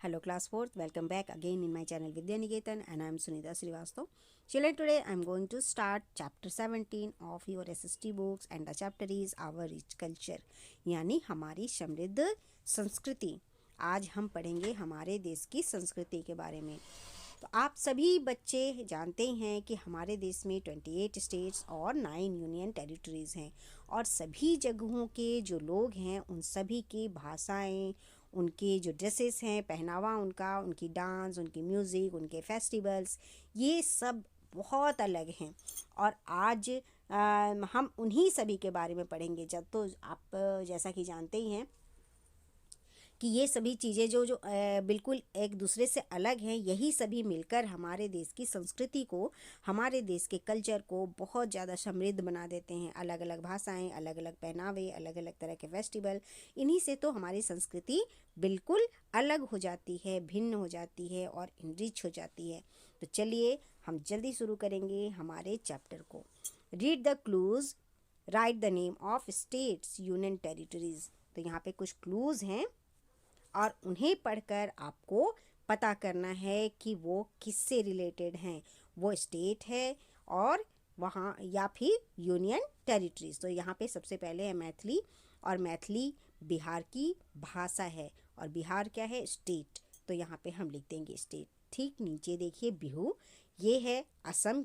Hello class 4th, welcome back again in my channel Vidya Niketan and I am Sunita Srivastav. Children, today I am going to start chapter 17 of your SST books and the chapter is our rich culture यानी हमारी समृद्ध संस्कृति। आज हम पढ़ेंगे हमारे देश की संस्कृति के बारे में। तो आप सभी बच्चे जानते हैं कि हमारे देश में 28 स्टेट्स और 9 यूनियन टेरिटरीज़ हैं और सभी जगहों के जो लोग हैं उन सभी की भाषाएं, उनके जो ड्रेसेस हैं, पहनावा उनका, उनकी डांस, उनकी म्यूज़िक, उनके फेस्टिवल्स, ये सब बहुत अलग हैं। और आज हम उन्हीं सभी के बारे में पढ़ेंगे। जब तो आप जैसा कि जानते ही हैं कि ये सभी चीज़ें जो बिल्कुल एक दूसरे से अलग हैं, यही सभी मिलकर हमारे देश की संस्कृति को, हमारे देश के कल्चर को बहुत ज़्यादा समृद्ध बना देते हैं। अलग अलग भाषाएं, अलग अलग पहनावे, अलग अलग तरह के फेस्टिवल, इन्हीं से तो हमारी संस्कृति बिल्कुल अलग हो जाती है, भिन्न हो जाती है और इनरिच हो जाती है। तो चलिए हम जल्दी शुरू करेंगे हमारे चैप्टर को। Read the clues, write the name of states, union territories. तो यहाँ पे कुछ क्लूज़ हैं और उन्हें पढ़कर आपको पता करना है कि वो किससे रिलेटेड हैं, वो स्टेट है और वहाँ या फिर यूनियन टेरिटरीज। तो यहाँ पे सबसे पहले है मैथिली, और मैथिली बिहार की भाषा है और बिहार क्या है, स्टेट। तो यहाँ पे हम लिख देंगे स्टेट। ठीक नीचे देखिए बिहू, ये है असम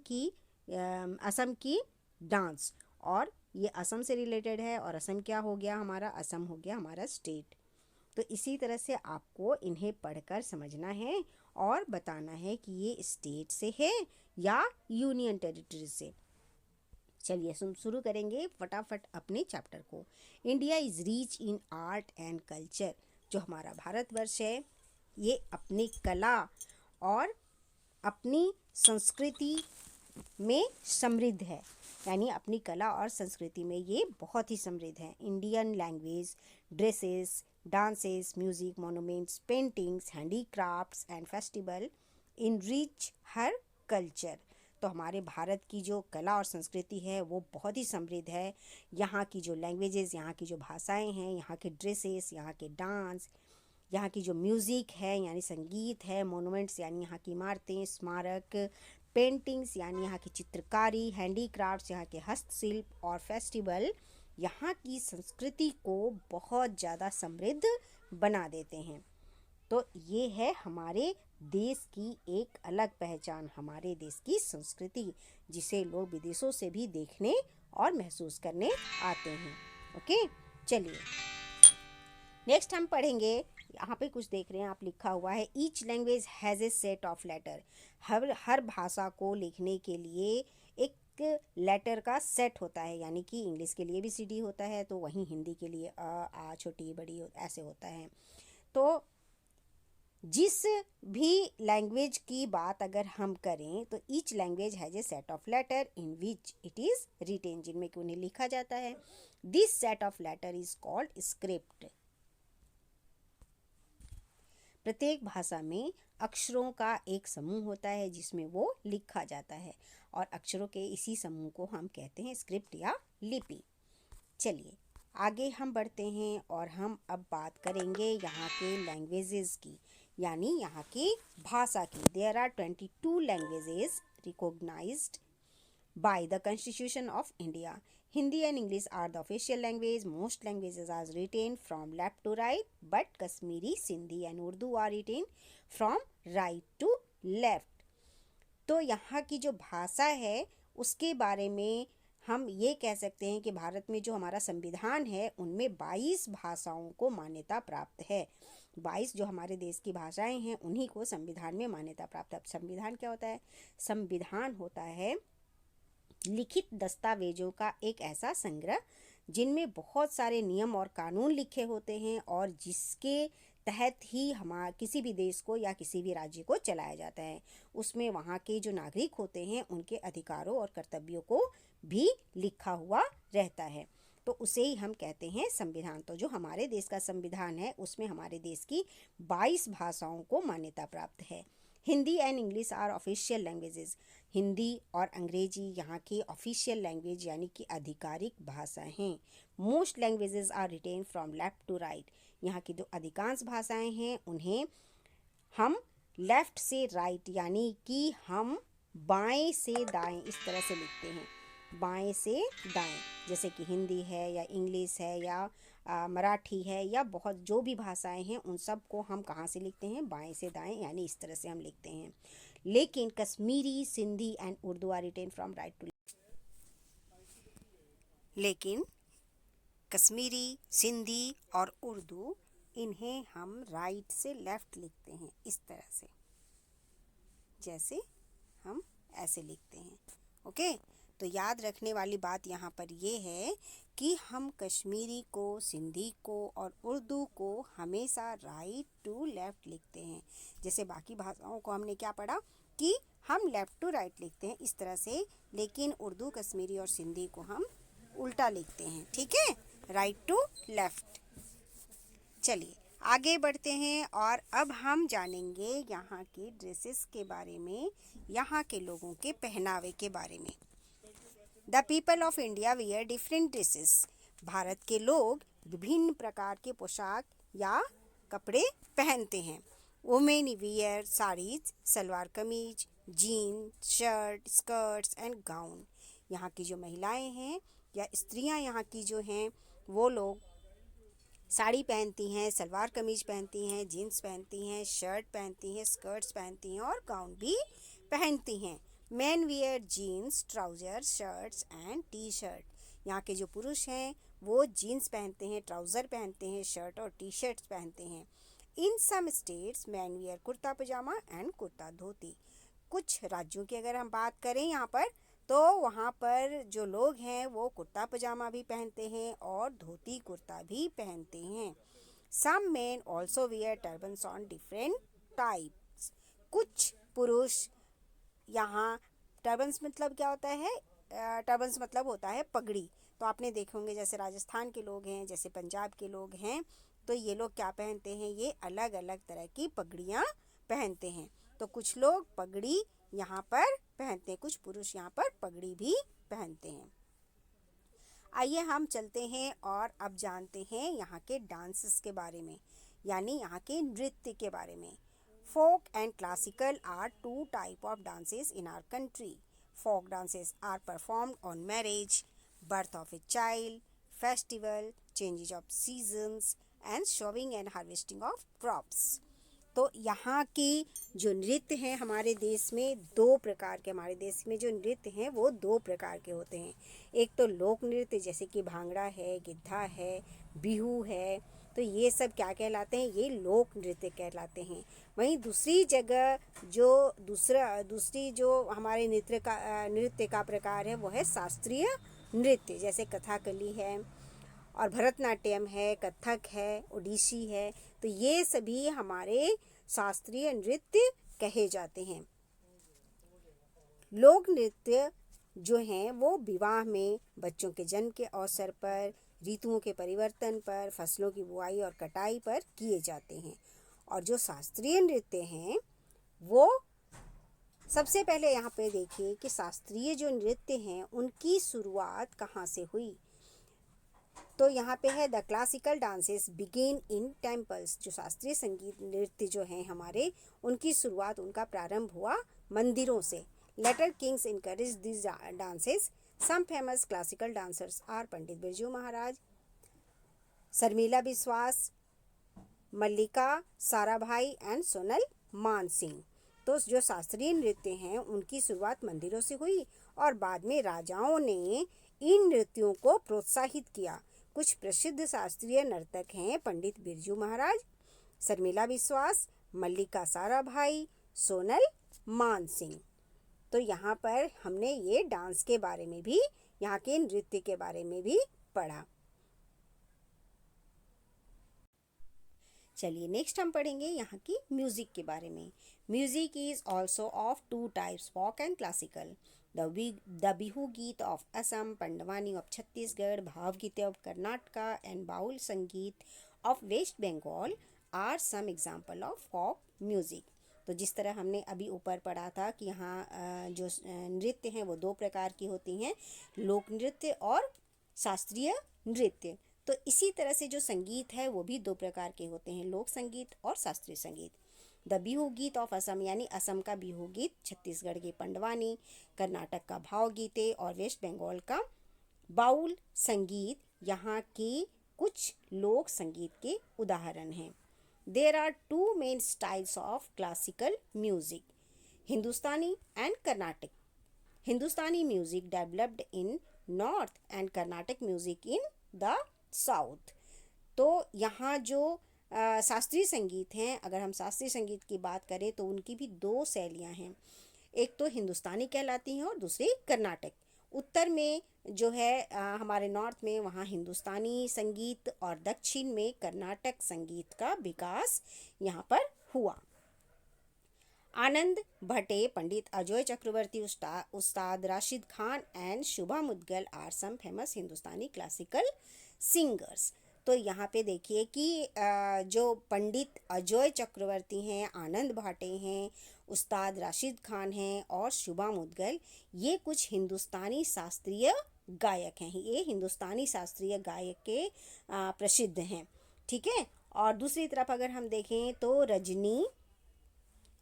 की डांस और ये असम से रिलेटेड है और असम क्या हो गया हमारा, असम हो गया हमारा स्टेट। तो इसी तरह से आपको इन्हें पढ़कर समझना है और बताना है कि ये स्टेट से है या यूनियन टेरिटरी से। चलिए शुरू करेंगे फटाफट अपने चैप्टर को। India is rich in art and culture. जो हमारा भारतवर्ष है ये अपनी कला और अपनी संस्कृति में समृद्ध है, यानी अपनी कला और संस्कृति में ये बहुत ही समृद्ध है। Indian language, dresses, dances, music, monuments, paintings, handicrafts and festival enrich her culture. तो हमारे भारत की जो कला और संस्कृति है वो बहुत ही समृद्ध है। यहाँ की जो लैंग्वेजेस, यहाँ की जो भाषाएं हैं, यहाँ के ड्रेसेस, यहाँ के डांस, यहाँ की जो म्यूज़िक है यानी संगीत है, मोनूमेंट्स यानी यहाँ की इमारतें, स्मारक, पेंटिंग्स यानी यहाँ की चित्रकारी, हैंडीक्राफ्ट्स यहाँ के हस्तशिल्प और फेस्टिवल यहाँ की संस्कृति को बहुत ज़्यादा समृद्ध बना देते हैं। तो ये है हमारे देश की एक अलग पहचान, हमारे देश की संस्कृति, जिसे लोग विदेशों से भी देखने और महसूस करने आते हैं। ओके, चलिए नेक्स्ट हम पढ़ेंगे। यहाँ पे कुछ देख रहे हैं आप, लिखा हुआ है each language has a set of letter. हर भाषा को लिखने के लिए एक लेटर का सेट होता है, यानी कि इंग्लिश के लिए भी सीडी होता है तो वहीं हिंदी के लिए आ छोटी बड़ी ऐसे होता है। तो जिस भी लैंग्वेज की बात अगर हम करें तो each language has a set of letter in which it is written, जिनमें कि उन्हें लिखा जाता है। This set of letter is called script. प्रत्येक भाषा में अक्षरों का एक समूह होता है जिसमें वो लिखा जाता है और अक्षरों के इसी समूह को हम कहते हैं स्क्रिप्ट या लिपि। चलिए आगे हम बढ़ते हैं और हम अब बात करेंगे यहाँ के लैंग्वेजेस की, यानी यहाँ की भाषा की। There are 22 languages recognised by the Constitution of India. Hindi and English are the official language. Most languages are written from left to right, but Kashmiri, Sindhi and Urdu are written from right to left. तो यहाँ की जो भाषा है उसके बारे में हम ये कह सकते हैं कि भारत में जो हमारा संविधान है उनमें 22 भाषाओं को मान्यता प्राप्त है। 22 जो हमारे देश की भाषाएं हैं उन्हीं को संविधान में मान्यता प्राप्त है। संविधान क्या होता है? संविधान होता है लिखित दस्तावेजों का एक ऐसा संग्रह जिनमें बहुत सारे नियम और कानून लिखे होते हैं और जिसके तहत ही किसी भी देश को या किसी भी राज्य को चलाया जाता है। उसमें वहाँ के जो नागरिक होते हैं उनके अधिकारों और कर्तव्यों को भी लिखा हुआ रहता है, तो उसे ही हम कहते हैं संविधान। तो जो हमारे देश का संविधान है उसमें हमारे देश की 22 भाषाओं को मान्यता प्राप्त है। Hindi and English are official languages. Hindi और अंग्रेजी यहाँ की ऑफिशियल लैंग्वेज यानी कि आधिकारिक भाषा हैं। Most languages are written from left to right. यहाँ की जो अधिकांश भाषाएं हैं उन्हें हम लेफ्ट से राइट यानी कि हम बाएं से दाएं इस तरह से लिखते हैं, बाएं से दाएं। जैसे कि हिंदी है या इंग्लिश है या मराठी है या बहुत जो भी भाषाएं हैं उन सब को हम कहाँ से लिखते हैं, बाएं से दाएं, यानी इस तरह से हम लिखते हैं। लेकिन Kashmiri, Sindhi and Urdu are written from right to, लेकिन कश्मीरी, सिंधी और उर्दू इन्हें हम राइट से लेफ़्ट लिखते हैं इस तरह से, जैसे हम ऐसे लिखते हैं। ओके, तो याद रखने वाली बात यहाँ पर ये है कि हम कश्मीरी को, सिंधी को और उर्दू को हमेशा राइट टू लेफ़्ट लिखते हैं। जैसे बाकी भाषाओं को हमने क्या पढ़ा कि हम लेफ़्ट टू राइट लिखते हैं इस तरह से, लेकिन उर्दू, कश्मीरी और सिंधी को हम उल्टा लिखते हैं। ठीक है, राइट टू लेफ़्ट। चलिए आगे बढ़ते हैं और अब हम जानेंगे यहाँ के ड्रेसेस के बारे में, यहाँ के लोगों के पहनावे के बारे में। The people of India wear different dresses. Bharat के लोग विभिन्न प्रकार के पोशाक या कपड़े पहनते हैं। Women wear saris, salwar kameez, jeans, shirt, skirts and gown. यहाँ की जो महिलाएं हैं या स्त्रियां यहाँ की जो हैं वो लोग साड़ी पहनती हैं, सलवार कमीज पहनती हैं, जीन्स पहनती हैं, शर्ट पहनती हैं, स्कर्ट्स पहनती हैं और गाउन भी पहनती हैं। Man wear jeans, trouser, shirts and T shirt. यहाँ के जो पुरुष हैं वो जीन्स पहनते हैं, ट्राउज़र पहनते हैं, शर्ट और टी शर्ट्स पहनते हैं। In some states man wear kurta pyjama and kurta dhoti. कुछ राज्यों की अगर हम बात करें यहाँ पर, तो वहाँ पर जो लोग हैं वो कुर्ता पजामा भी पहनते हैं और धोती कुर्ता भी पहनते हैं। Some men also wear turbans on different types. कुछ पुरुष यहाँ, टर्बन्स मतलब क्या होता है, टर्बन्स मतलब होता है पगड़ी। तो आपने देखे होंगे जैसे राजस्थान के लोग हैं, जैसे पंजाब के लोग हैं, तो ये लोग क्या पहनते हैं, ये अलग अलग तरह की पगड़ियाँ पहनते हैं। तो कुछ लोग पगड़ी यहाँ पर पहनते हैं, कुछ पुरुष यहाँ पर पगड़ी भी पहनते हैं। आइए हम चलते हैं और अब जानते हैं यहाँ के डांसेस के बारे में, यानी यहाँ के नृत्य के बारे में। Folk and classical are two type of dances in our country. Folk dances are performed on marriage, birth of a child, festival, changes of seasons and sowing and harvesting of crops. तो यहाँ की जो नृत्य हैं हमारे देश में दो प्रकार के, हमारे देश में जो नृत्य हैं वो दो प्रकार के होते हैं। एक तो लोक नृत्य जैसे कि भांगड़ा है, गिद्धा है, बिहू है, तो ये सब क्या कहलाते हैं, ये लोक नृत्य कहलाते हैं। वहीं दूसरी जगह जो दूसरी जो हमारे नृत्य का प्रकार है वो है शास्त्रीय नृत्य, जैसे कथकली है और भरतनाट्यम है, कथक है, ओडिसी है, तो ये सभी हमारे शास्त्रीय नृत्य कहे जाते हैं। लोक नृत्य जो हैं वो विवाह में, बच्चों के जन्म के अवसर पर, ऋतुओं के परिवर्तन पर, फसलों की बुआई और कटाई पर किए जाते हैं। और जो शास्त्रीय नृत्य हैं वो सबसे पहले यहाँ पे देखिए कि शास्त्रीय जो नृत्य हैं उनकी शुरुआत कहाँ से हुई। तो यहाँ पे है the classical dances begin in temples. जो शास्त्रीय संगीत नृत्य जो हैं हमारे, उनकी शुरुआत, उनका प्रारंभ हुआ मंदिरों से। Later kings encourage this dances. Some famous classical dancers are Pandit Birju Maharaj, Sharmila Biswas, Mallika Sarabhai and Sonal Mansingh. तो जो शास्त्रीय नृत्य हैं उनकी शुरुआत मंदिरों से हुई और बाद में राजाओं ने इन नृत्यों को प्रोत्साहित किया। कुछ प्रसिद्ध शास्त्रीय नर्तक हैं पंडित बिरजू महाराज, शर्मिला विश्वास, मल्लिका साराभाई, सोनल मानसिंह। तो यहाँ पर हमने ये डांस के बारे में भी, यहाँ के नृत्य के बारे में भी पढ़ा। चलिए नेक्स्ट हम पढ़ेंगे यहाँ की म्यूज़िक के बारे में। Music is also of two types, folk and classical. The Bihu geet of Assam, Pandavani of Chhattisgarh, Bhavageete of Karnataka and Baul sangeet of West Bengal are some example of folk music. तो जिस तरह हमने अभी ऊपर पढ़ा था कि यहाँ जो नृत्य हैं वो दो प्रकार की होती हैं, लोक नृत्य और शास्त्रीय नृत्य। तो इसी तरह से जो संगीत है वो भी दो प्रकार के होते हैं, लोक संगीत और शास्त्रीय संगीत। द बिहू गीत ऑफ असम यानी असम का बिहू गीत, छत्तीसगढ़ की पंडवानी, कर्नाटक का भावगीते और वेस्ट बंगाल का बाउल संगीत यहाँ के कुछ लोक संगीत के उदाहरण हैं। There are two main styles of classical music, Hindustani and Carnatic. Hindustani music developed in north and Carnatic music in the south. तो यहाँ जो शास्त्रीय संगीत हैं, अगर हम शास्त्रीय संगीत की बात करें तो उनकी भी दो शैलियाँ हैं, एक तो हिंदुस्तानी कहलाती हैं और दूसरी कर्नाटक। उत्तर में जो है हमारे नॉर्थ में वहाँ हिंदुस्तानी संगीत और दक्षिण में कर्नाटक संगीत का विकास यहाँ पर हुआ। आनंद भट्टे, पंडित Ajay Chakravarti, Ustad Rashid Khan and Shubha Mudgal are some famous Hindustani classical singers. तो यहाँ पे देखिए कि जो पंडित अजय चक्रवर्ती हैं, आनंद भाटे हैं, उस्ताद राशिद खान हैं और शुभा मुद्गल, ये कुछ हिंदुस्तानी शास्त्रीय गायक हैं। ये हिंदुस्तानी शास्त्रीय गायक के प्रसिद्ध हैं, ठीक है। और दूसरी तरफ अगर हम देखें तो Rajni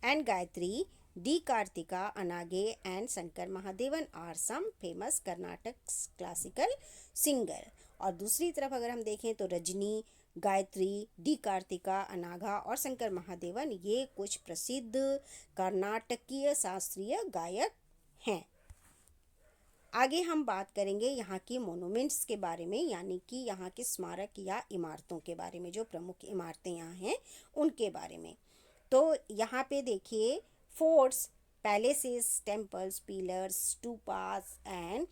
and Gayathri, D Karthika, Anage and Shankar Mahadevan are some famous Carnatic classical singer. और दूसरी तरफ अगर हम देखें तो रजनी, गायत्री, डी कार्तिका, अनागा और शंकर महादेवन ये कुछ प्रसिद्ध कर्नाटकीय शास्त्रीय गायक हैं। आगे हम बात करेंगे यहाँ की मोनूमेंट्स के बारे में, यानी कि यहाँ के स्मारक या इमारतों के बारे में, जो प्रमुख इमारतें यहाँ हैं उनके बारे में। तो यहाँ पे देखिए forts, palaces, temples, pillars, stupas and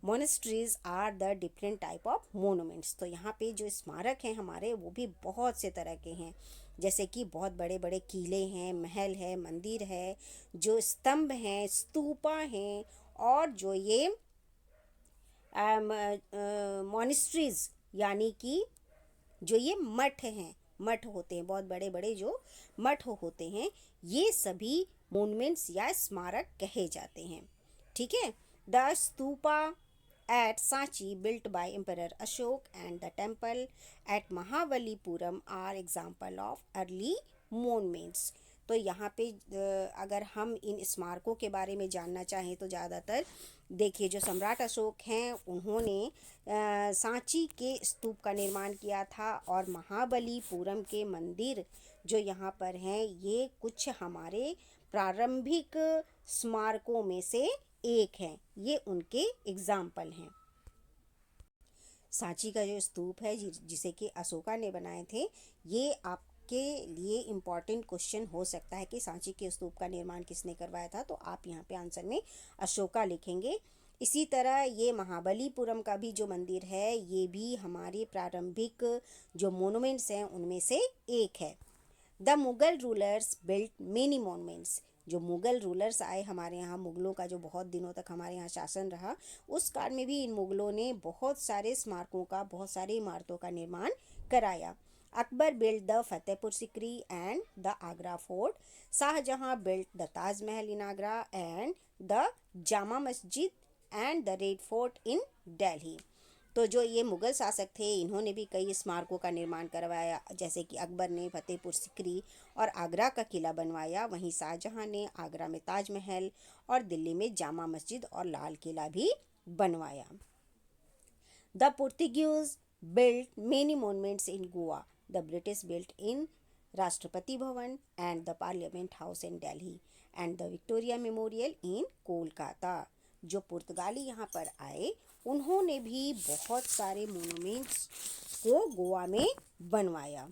monasteries are the different type of monuments. तो यहाँ पे जो स्मारक हैं हमारे वो भी बहुत से तरह के हैं, जैसे कि बहुत बड़े बड़े किले हैं, महल है, मंदिर है, जो स्तंभ हैं, स्तूपा हैं, और जो ये मोनेस्ट्रीज यानी कि जो ये मठ हैं, मठ होते हैं, बहुत बड़े बड़े जो मठ होते हैं, ये सभी मोन्यूमेंट्स या स्मारक कहे जाते हैं, ठीक है। The stupa at Sanchi built by Emperor Ashok and the temple at Mahabalipuram are example of early monuments। तो यहाँ पे अगर हम इन स्मारकों के बारे में जानना चाहें तो ज़्यादातर देखिए जो सम्राट अशोक हैं उन्होंने सांची के स्तूप का निर्माण किया था, और महाबलीपुरम के मंदिर जो यहाँ पर हैं ये कुछ हमारे प्रारंभिक स्मारकों में से एक है, ये उनके एग्जाम्पल हैं। सांची का जो स्तूप है जिसे कि अशोका ने बनाए थे, ये आपके लिए इम्पॉर्टेंट क्वेश्चन हो सकता है कि सांची के स्तूप का निर्माण किसने करवाया था, तो आप यहाँ पे आंसर में अशोका लिखेंगे। इसी तरह ये महाबलीपुरम का भी जो मंदिर है ये भी हमारे प्रारंभिक जो मोनूमेंट्स हैं उनमें से एक है। The Mughal rulers built many monuments. जो मुग़ल रूलर्स आए हमारे यहाँ, मुग़लों का जो बहुत दिनों तक हमारे यहाँ शासन रहा, उस काल में भी इन मुग़लों ने बहुत सारे स्मारकों का, बहुत सारी इमारतों का निर्माण कराया। Akbar built the Fatehpur Sikri and the Agra Fort. Shah Jahan built the Taj Mahal in Agra and the Jama Masjid and the Red Fort in Delhi. तो जो ये मुग़ल शासक थे इन्होंने भी कई स्मारकों का निर्माण करवाया, जैसे कि अकबर ने फतेहपुर सिकरी और आगरा का किला बनवाया, वहीं शाहजहाँ ने आगरा में ताजमहल और दिल्ली में जामा मस्जिद और लाल किला भी बनवाया। The Portuguese built many monuments in Goa. The British built in Rashtrapati Bhavan and the parliament house in Delhi and the Victoria Memorial in Kolkata. जो पुर्तगाली यहाँ पर आए उन्होंने भी बहुत सारे मोन्यूमेंट्स को गोवा में बनवाया।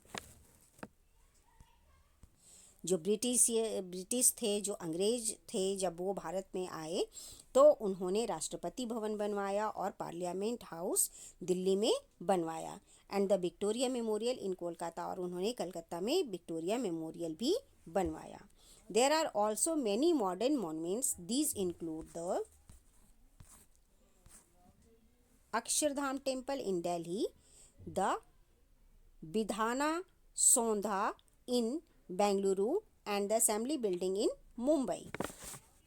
जो ब्रिटिश थे, जो अंग्रेज थे, जब वो भारत में आए तो उन्होंने राष्ट्रपति भवन बनवाया और पार्लियामेंट हाउस दिल्ली में बनवाया, and the Victoria Memorial in Kolkata, और उन्होंने कलकत्ता में विक्टोरिया मेमोरियल भी बनवाया। There are also many modern monuments, these include the Akshardham temple in Delhi, the Vidhana Soudha in Bengaluru and the assembly building in Mumbai.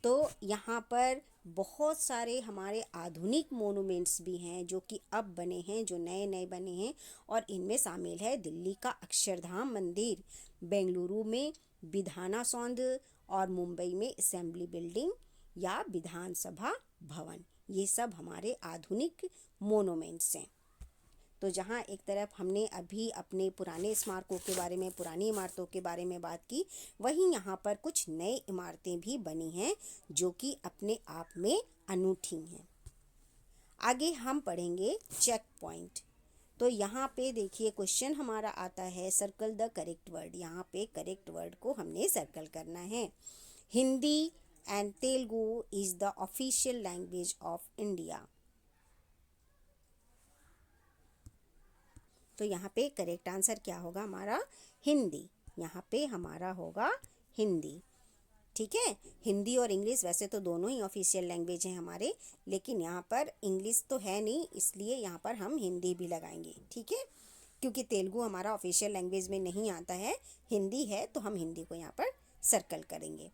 तो यहाँ पर बहुत सारे हमारे आधुनिक मोनूमेंट्स भी हैं जो कि अब बने हैं, जो नए नए बने हैं, और इनमें शामिल है दिल्ली का अक्षरधाम मंदिर, बेंगलुरु में विधाना सौध, और मुंबई में असेंबली बिल्डिंग या विधानसभा भवन। ये सब हमारे आधुनिक मोनूमेंट्स हैं। तो जहाँ एक तरफ हमने अभी अपने पुराने स्मारकों के बारे में, पुरानी इमारतों के बारे में बात की, वहीं यहाँ पर कुछ नई इमारतें भी बनी हैं जो कि अपने आप में अनूठी हैं। आगे हम पढ़ेंगे चेक पॉइंट। तो यहाँ पे देखिए क्वेश्चन हमारा आता है, सर्कल द करेक्ट वर्ड। यहाँ पे करेक्ट वर्ड को हमने सर्कल करना है। Hindi and Telugu is the official language of India. तो यहाँ पे करेक्ट आंसर क्या होगा हमारा? हिंदी। यहाँ पे हमारा होगा हिंदी। ठीक है, हिंदी और इंग्लिश वैसे तो दोनों ही ऑफिशियल लैंग्वेज हैं हमारे, लेकिन यहाँ पर इंग्लिश तो है नहीं, इसलिए यहाँ पर हम हिंदी भी लगाएंगे। ठीक है, क्योंकि तेलुगु हमारा ऑफिशियल लैंग्वेज में नहीं आता है, हिंदी है, तो हम हिंदी को यहाँ पर सर्कल करेंगे।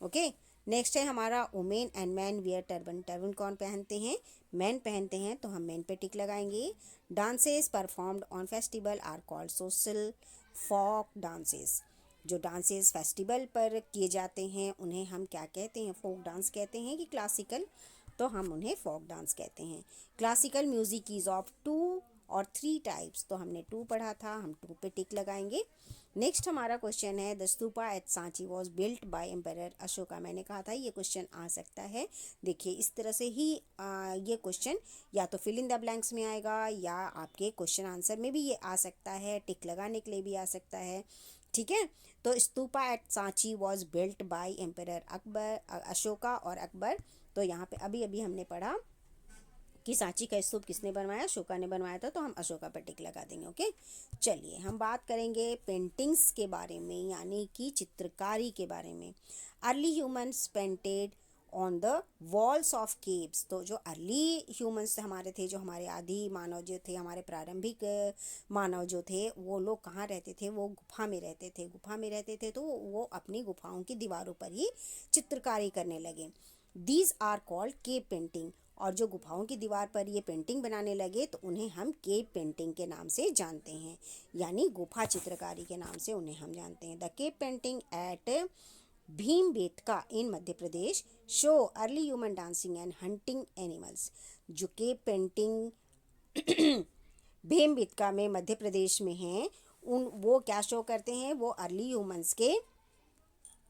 ओके, नेक्स्ट है हमारा women and man wear turban. Turban कौन पहनते हैं? मैन पहनते हैं, तो हम मैन पे टिक लगाएंगे। Dances performed on festival are called social folk dances. जो डांसेस फेस्टिवल पर किए जाते हैं उन्हें हम क्या कहते हैं? फोक डांस कहते हैं कि क्लासिकल? तो हम उन्हें फोक डांस कहते हैं। क्लासिकल म्यूजिक इज ऑफ 2 और 3 टाइप्स। तो हमने 2 पढ़ा था, हम 2 पे टिक लगाएंगे। नेक्स्ट हमारा क्वेश्चन है, the stupa at Sanchi was built by emperor Ashoka. मैंने कहा था ये क्वेश्चन आ सकता है। देखिए इस तरह से ही ये क्वेश्चन या तो फिल इन द ब्लैंक्स में आएगा या आपके क्वेश्चन आंसर में भी ये आ सकता है, टिक लगाने के लिए भी आ सकता है। ठीक है, तो stupa at Sanchi was built by emperor Akbar, Ashoka और अकबर। तो यहाँ पे अभी अभी हमने पढ़ा कि सांची का स्तूप किसने बनवाया? अशोका ने बनवाया था, तो हम अशोका पर टिक लगा देंगे। ओके, चलिए हम बात करेंगे पेंटिंग्स के बारे में, यानी कि चित्रकारी के बारे में। Early humans painted on the walls of caves. तो जो अर्ली ह्यूमन्स हमारे थे, जो हमारे आदि मानव जो थे, हमारे प्रारंभिक मानव जो थे, वो लोग कहाँ रहते थे? वो गुफा में रहते थे। गुफा में रहते थे तो वो अपनी गुफाओं की दीवारों पर ही चित्रकारी करने लगे। These are called cave painting. और जो गुफाओं की दीवार पर ये पेंटिंग बनाने लगे तो उन्हें हम केव पेंटिंग के नाम से जानते हैं, यानी गुफा चित्रकारी के नाम से उन्हें हम जानते हैं। The cave painting at Bhimbetka in Madhya Pradesh show early human dancing and hunting animals. जो केव पेंटिंग भीमबेटका में मध्य प्रदेश में हैं, वो क्या शो करते हैं? वो अर्ली ह्यूमन्स के,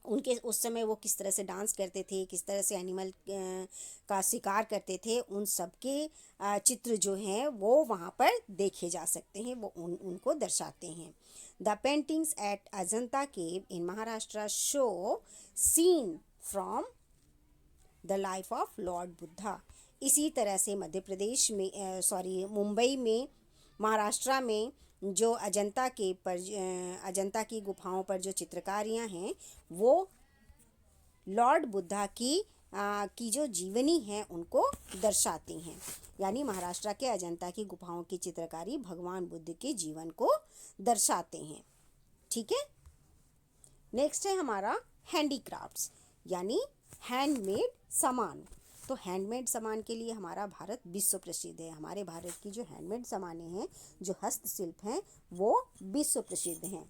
उनके उस समय वो किस तरह से डांस करते थे, किस तरह से एनिमल का शिकार करते थे, उन सब के चित्र जो हैं वो वहाँ पर देखे जा सकते हैं, वो उनको दर्शाते हैं। The paintings at Ajanta cave in Maharashtra show scene from the life of lord Buddha. इसी तरह से मध्य प्रदेश में मुंबई में, महाराष्ट्र में जो अजंता के पर अजंता की गुफाओं पर जो चित्रकारियाँ हैं वो लॉर्ड बुद्धा की जो जीवनी है उनको दर्शाती हैं। यानी महाराष्ट्र के अजंता की गुफाओं की चित्रकारी भगवान बुद्ध के जीवन को दर्शाते हैं। ठीक है, नेक्स्ट है हमारा हैंडीक्राफ्ट्स, यानी हैंडमेड सामान। तो हैंडमेड सामान के लिए हमारा भारत विश्व प्रसिद्ध है। हमारे भारत की जो हैंडमेड सामानें हैं, जो हस्तशिल्प हैं, वो विश्व प्रसिद्ध हैं।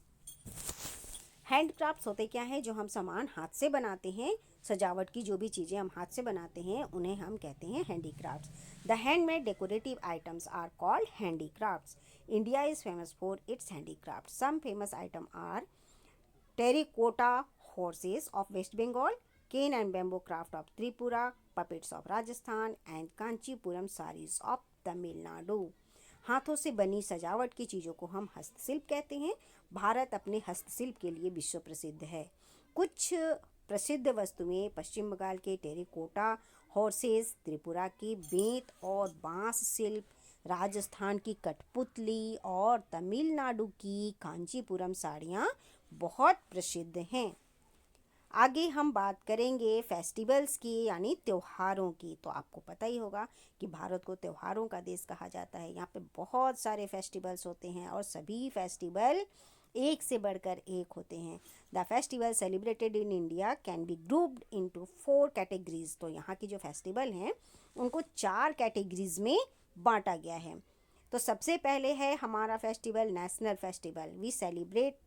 हैंडक्राफ्ट्स होते क्या है? जो हम सामान हाथ से बनाते हैं, सजावट की जो भी चीज़ें हम हाथ से बनाते हैं उन्हें हम कहते हैं handicrafts. The handmade decorative items are called handicrafts. India is famous for its handicraft. Some famous item are terracotta horses of West Bengal, cane and bamboo craft of Tripura, puppets of Rajasthan and Kanchipuram sarees of Tamil Nadu। हाथों से बनी सजावट की चीज़ों को हम हस्तशिल्प कहते हैं। भारत अपने हस्तशिल्प के लिए विश्व प्रसिद्ध है। कुछ प्रसिद्ध वस्तुएं पश्चिम बंगाल के टेरिकोटा हॉर्सेस, त्रिपुरा की बेंत और बांस शिल्प, राजस्थान की कठपुतली और तमिलनाडु की कांचीपुरम साड़ियाँ बहुत प्रसिद्ध हैं। आगे हम बात करेंगे फेस्टिवल्स की, यानी त्योहारों की। तो आपको पता ही होगा कि भारत को त्योहारों का देश कहा जाता है। यहाँ पे बहुत सारे फेस्टिवल्स होते हैं और सभी फेस्टिवल एक से बढ़कर एक होते हैं। The festival celebrated in India can be grouped into 4 categories. तो यहाँ की जो फेस्टिवल हैं उनको 4 कैटेगरीज में बांटा गया है। तो सबसे पहले है हमारा festival national festival. We celebrate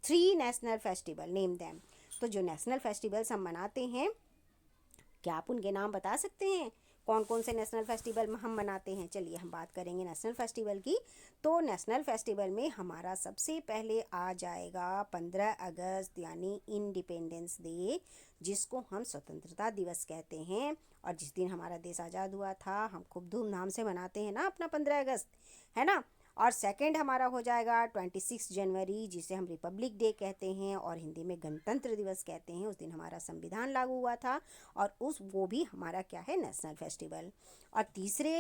3 national festival, name them. तो जो नेशनल फेस्टिवल्स हम मनाते हैं, क्या आप उनके नाम बता सकते हैं? कौन कौन से नेशनल फेस्टिवल हम मनाते हैं? चलिए हम बात करेंगे नेशनल फेस्टिवल की। तो नेशनल फेस्टिवल में हमारा सबसे पहले आ जाएगा 15 अगस्त यानी इंडिपेंडेंस डे, जिसको हम स्वतंत्रता दिवस कहते हैं। और जिस दिन हमारा देश आज़ाद हुआ था, हम खूब धूमधाम से मनाते हैं ना अपना 15 अगस्त, है ना। और सेकंड हमारा हो जाएगा 26 जनवरी, जिसे हम रिपब्लिक डे कहते हैं और हिंदी में गणतंत्र दिवस कहते हैं। उस दिन हमारा संविधान लागू हुआ था और वो भी हमारा क्या है, नेशनल फेस्टिवल। और तीसरे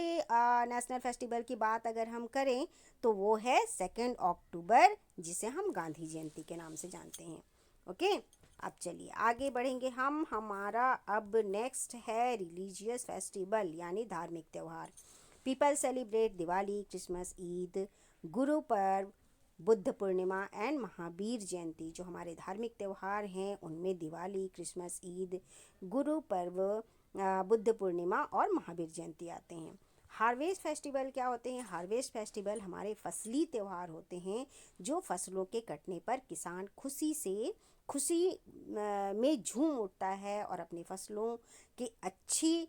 नेशनल फेस्टिवल की बात अगर हम करें तो वो है 2 अक्टूबर, जिसे हम गांधी जयंती के नाम से जानते हैं। ओके, अब चलिए आगे बढ़ेंगे हम। हमारा अब नेक्स्ट है रिलीजियस फेस्टिवल यानी धार्मिक त्यौहार। People celebrate Diwali, Christmas, Eid, Guru Parv, Buddha Purnima and Mahavir Jayanti. जो हमारे धार्मिक त्यौहार हैं उनमें दिवाली, क्रिसमस, ईद, गुरु पर्व, बुद्ध पूर्णिमा और महावीर जयंती आते हैं। हार्वेस्ट फेस्टिवल क्या होते हैं? हार्वेस्ट फेस्टिवल हमारे फसली त्यौहार होते हैं, जो फसलों के कटने पर किसान खुशी में झूम उठता है और अपनी फसलों की अच्छी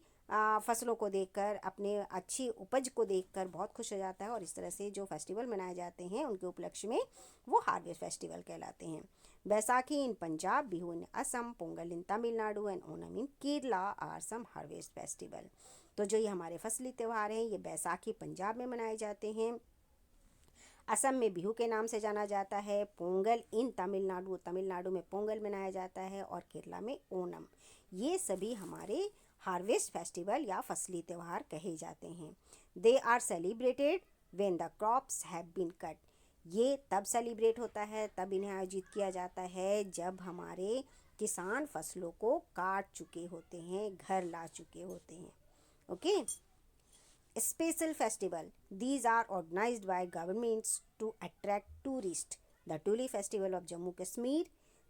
फसलों को देखकर, अपने अच्छी उपज को देखकर बहुत खुश हो जाता है। और इस तरह से जो फेस्टिवल मनाए जाते हैं उनके उपलक्ष्य में वो हार्वेस्ट फेस्टिवल कहलाते हैं। Baisakhi in Punjab, Bihu in Assam, Pongal in Tamil Nadu and Onam in Kerala are some harvest festival. तो जो ये हमारे फसली त्यौहार हैं, ये बैसाखी पंजाब में मनाए जाते हैं, असम में बिहू के नाम से जाना जाता है, पोंगल इन तमिलनाडु में पोंगल मनाया जाता है और केरला में ओणम। ये सभी हमारे हार्वेस्ट फेस्टिवल या फसली त्यौहार कहे जाते हैं। They are celebrated when the crops have been cut. ये तब सेलिब्रेट होता है, तब इन्हें आयोजित किया जाता है जब हमारे किसान फसलों को काट चुके होते हैं, घर ला चुके होते हैं। Okay, special festival. These are organized by governments to attract tourists. The Tuli festival of Jammu Kashmir,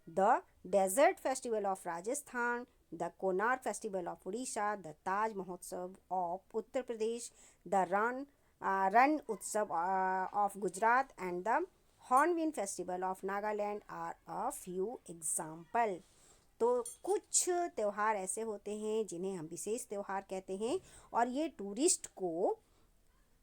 the Desert festival of Rajasthan, the Konark festival of Odisha, the Taj Mahotsav of Uttar Pradesh, the Ran Utsav of Gujarat, and the Hornbill festival of Nagaland are a few example. तो कुछ त्यौहार ऐसे होते हैं जिन्हें हम विशेष त्यौहार कहते हैं और ये टूरिस्ट को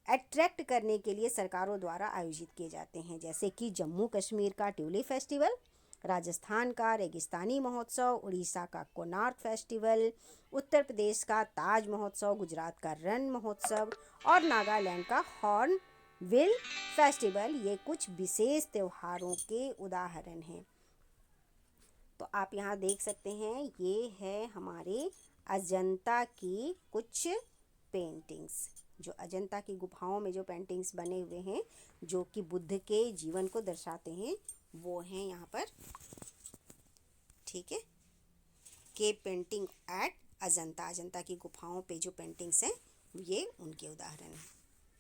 अट्रैक्ट करने के लिए सरकारों द्वारा आयोजित किए जाते हैं। जैसे कि जम्मू कश्मीर का ट्यूलिप फेस्टिवल, राजस्थान का रेगिस्तानी महोत्सव, उड़ीसा का कोणार्क फेस्टिवल, उत्तर प्रदेश का ताज महोत्सव, गुजरात का रण महोत्सव और नागालैंड का हॉर्नबिल फेस्टिवल। ये कुछ विशेष त्योहारों के उदाहरण हैं। तो आप यहाँ देख सकते हैं, ये है हमारे अजंता की कुछ पेंटिंग्स। जो अजंता की गुफाओं में जो पेंटिंग्स बने हुए हैं जो कि बुद्ध के जीवन को दर्शाते हैं, वो हैं यहाँ पर। ठीक है, cave painting at Ajanta, Ajanta की गुफाओं पे जो पेंटिंग्स हैं ये उनके उदाहरण हैं।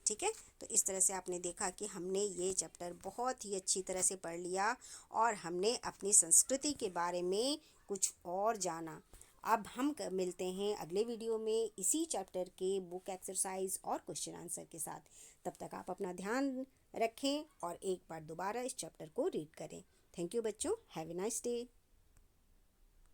ठीक है, तो इस तरह से आपने देखा कि हमने ये चैप्टर बहुत ही अच्छी तरह से पढ़ लिया और हमने अपनी संस्कृति के बारे में कुछ और जाना। अब हम मिलते हैं अगले वीडियो में इसी चैप्टर के बुक एक्सरसाइज और क्वेश्चन आंसर के साथ। तब तक आप अपना ध्यान रखें और एक बार दोबारा इस चैप्टर को रीड करें। थैंक यू बच्चों, हैव ए नाइस डे।